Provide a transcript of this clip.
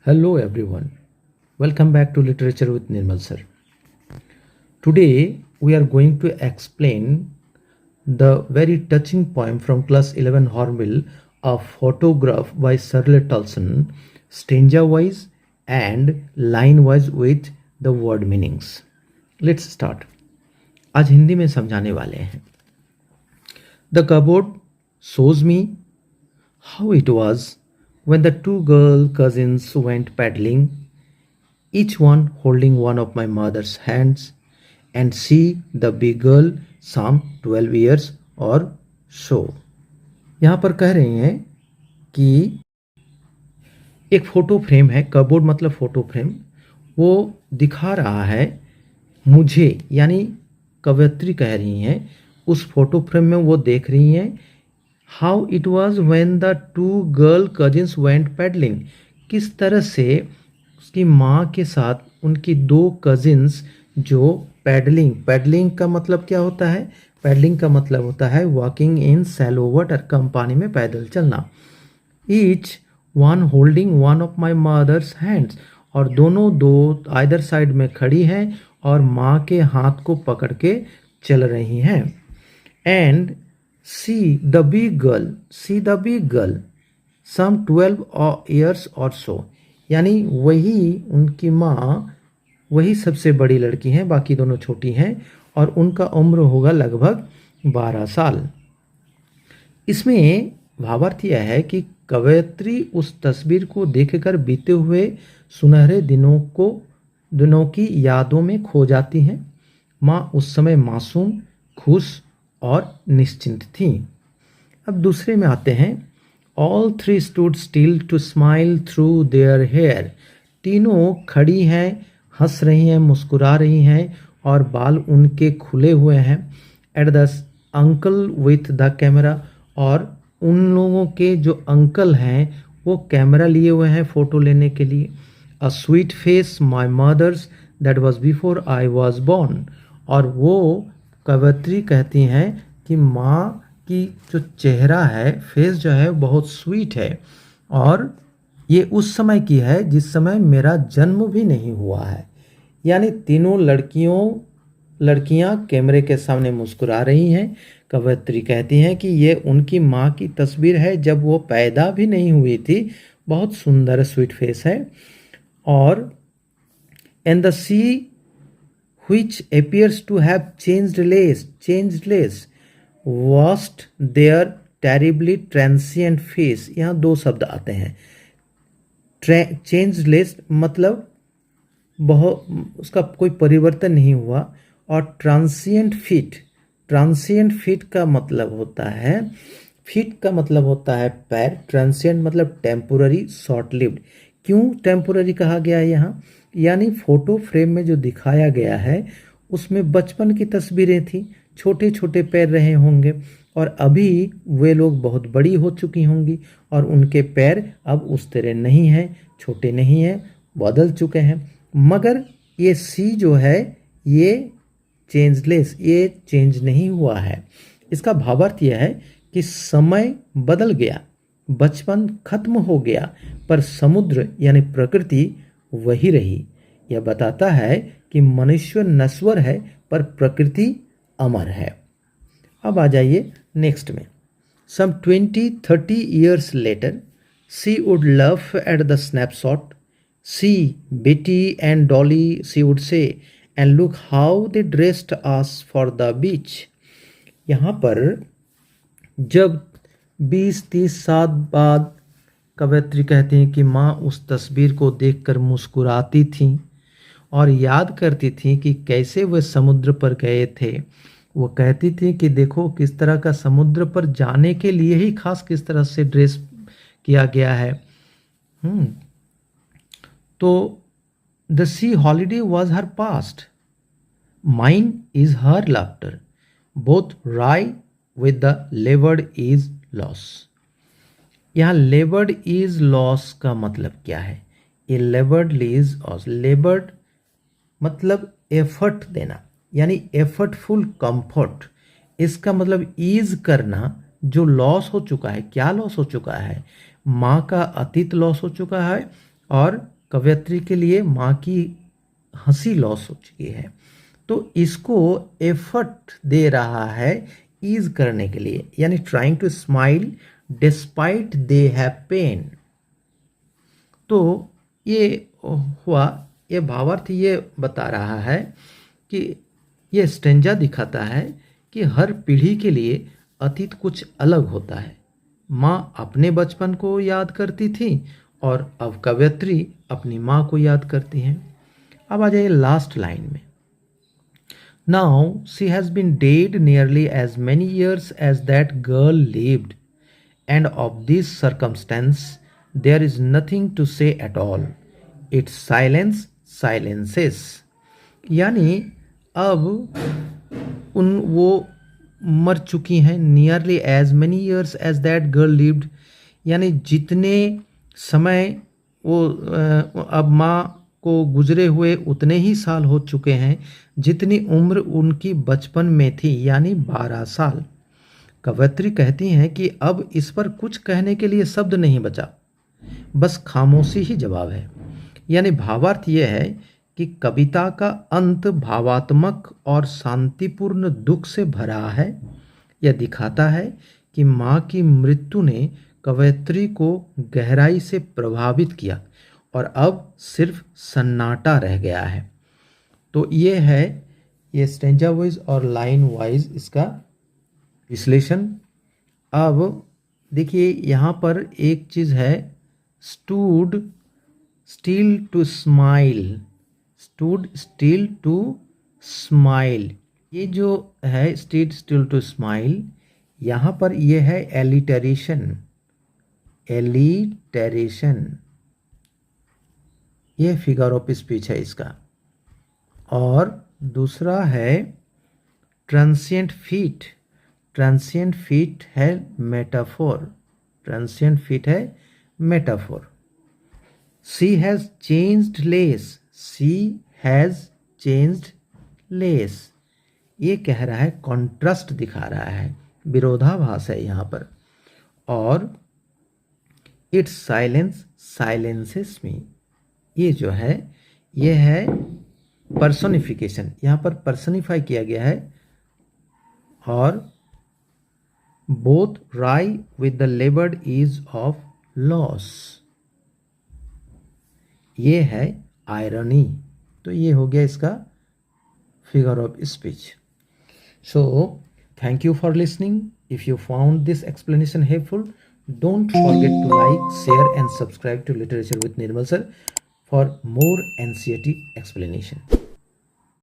Hello everyone. Welcome back to Literature with Nirmal sir. Today we are going to explain the very touching poem from class 11 Hornbill, a photograph by Shirley Tulson, stanza wise and line wise with the word meanings. Let's start. आज हिंदी में समझाने वाले हैं. The cupboard shows me how it was when the two girl cousins went paddling, each one holding one of my mother's hands, and she, the big girl, some 12 years or so. यहाँ पर कह रहे हैं कि एक photo frame है, cupboard मतलब photo frame, वो दिखा रहा है मुझे, यानी कवयित्री कह रही हैं, उस फोटो फ्रेम में वो देख रही हैं how it was when the two girl cousins went paddling, किस तरह से उसकी माँ के साथ उनकी दो कजिन्स जो पैडलिंग का मतलब क्या होता है? पैडलिंग का मतलब होता है वॉकिंग इन शैलो वाटर, कम पानी में पैदल चलना. Each one holding one of my mother's hands, और दोनों दो आइदर साइड में खड़ी हैं और माँ के हाथ को पकड़ के चल रही हैं. And see the big girl some 12 years और सो, यानी वही उनकी माँ वही सबसे बड़ी लड़की हैं, बाकी दोनों छोटी हैं और उनका उम्र होगा लगभग 12 साल. इसमें भावार्थ यह है कि कवयित्री उस तस्वीर को देखकर बीते हुए सुनहरे दिनों की यादों में खो जाती हैं. माँ उस समय मासूम, खुश और निश्चिंत थी. अब दूसरे में आते हैं. All three stood still to smile through their hair, तीनों खड़ी हैं, हंस रही हैं, मुस्कुरा रही हैं और बाल उनके खुले हुए हैं. At the uncle with the camera, और उन लोगों के जो अंकल हैं वो कैमरा लिए हुए हैं फ़ोटो लेने के लिए. A sweet face my mother's that was before I was born, और वो कवयित्री कहती हैं कि माँ की जो चेहरा है, फेस जो है बहुत स्वीट है और ये उस समय की है जिस समय मेरा जन्म भी नहीं हुआ है. यानी तीनों लड़कियां कैमरे के सामने मुस्कुरा रही हैं. कवयित्री कहती हैं कि ये उनकी माँ की तस्वीर है जब वो पैदा भी नहीं हुई थी. बहुत सुंदर स्वीट फेस है. और and the sea which appears to have changed less, washed their terribly transient face. यहाँ दो शब्द आते हैं. changed less मतलब बहुत उसका कोई परिवर्तन नहीं हुआ, और ट्रांसिएंट फीट का मतलब होता है, फीट का मतलब होता है पैर, ट्रांसिएंट मतलब टेम्पोररी, शॉर्ट लिव्ड. क्यों टेम्पोररी कहा गया है यहाँ? यानी फोटो फ्रेम में जो दिखाया गया है उसमें बचपन की तस्वीरें थी, छोटे छोटे पैर रहे होंगे और अभी वे लोग बहुत बड़ी हो चुकी होंगी और उनके पैर अब उस तरह नहीं हैं, छोटे नहीं हैं, बदल चुके हैं. मगर ये सी जो है ये चेंजलेस, ये चेंज नहीं हुआ है. इसका भावार्थ यह है कि समय बदल गया, बचपन खत्म हो गया, पर समुद्र यानी प्रकृति वही रही. यह बताता है कि मनुष्य नश्वर है पर प्रकृति अमर है. अब आ जाइए नेक्स्ट में. सम 20-30 years later, she would laugh at the snapshot. See, Betty and Dolly, she would say, and look how they dressed us for the beach. यहाँ पर जब 20-30 साल बाद कवयित्री कहती हैं कि माँ उस तस्वीर को देखकर मुस्कुराती थीं और याद करती थीं कि कैसे वे समुद्र पर गए थे. वो कहती थी कि देखो किस तरह का समुद्र पर जाने के लिए ही खास किस तरह से ड्रेस किया गया है. तो the sea holiday was her past, mine is her laughter, both wry with the laboured ease loss. यहाँ लेबर्ड इज लॉस का मतलब क्या है? ए लेबर्ड लीज और लेबर्ड मतलब एफर्ट देना, यानी एफर्टफुल कंफर्ट. इसका मतलब ईज करना, जो लॉस हो चुका है. क्या लॉस हो चुका है? माँ का अतीत लॉस हो चुका है और कवयत्री के लिए माँ की हंसी लॉस हो चुकी है, तो इसको एफर्ट दे रहा है ईज करने के लिए, यानी trying to smile despite they have pain. तो ये हुआ, ये भावार्थ ये बता रहा है कि ये स्टेंजा दिखाता है कि हर पीढ़ी के लिए अतीत कुछ अलग होता है। माँ अपने बचपन को याद करती थी और अब कवयत्री अपनी माँ को याद करती हैं। अब आ जाइए लास्ट लाइन में। Now she has been dead nearly as many years as that girl lived, and of this circumstance there is nothing to say at all, it's silence silences. यानी अब वो मर चुकी हैं, nearly as many years as that girl lived, यानी जितने समय वो अब माँ को गुजरे हुए उतने ही साल हो चुके हैं जितनी उम्र उनकी बचपन में थी, यानी 12 साल। कवयत्री कहती हैं कि अब इस पर कुछ कहने के लिए शब्द नहीं बचा, बस खामोशी ही जवाब है। यानी भावार्थ यह है कि कविता का अंत भावात्मक और शांतिपूर्ण दुख से भरा है। यह दिखाता है कि माँ की मृत्यु ने कवयत्री को गहराई से प्रभावित किया और अब सिर्फ सन्नाटा रह गया है। तो ये है, ये स्टेंजा वाइज और लाइन वाइज इसका विश्लेषण। अब देखिए यहाँ पर एक चीज़ है, stood still to smile, stood still to smile, ये जो है स्टूड स्टिल टू स्माइल, यहाँ पर ये है एलिटरेशन, एलिटरेशन, ये फिगर ऑफ स्पीच है इसका। और दूसरा है ट्रांसिएंट फीट, ट्रांसिएंट फीट है मेटाफोर, ट्रांसिएंट फीट है metaphor. She has changed less, she has changed less, ये कह रहा है, कॉन्ट्रास्ट दिखा रहा है, विरोधाभास है यहाँ पर। और इट्स साइलेंस साइलेंसेस मी, ये जो है ये है पर्सोनिफिकेशन, यहाँ पर पर्सनिफाई किया गया है। और both wry with the लेबर्ड is of loss, ये है आयरनी। तो ये हो गया इसका figure of speech. So thank you for listening. If you found this explanation helpful, don't forget to like, share and subscribe to Literature with Nirmal Sir for more NCERT explanation.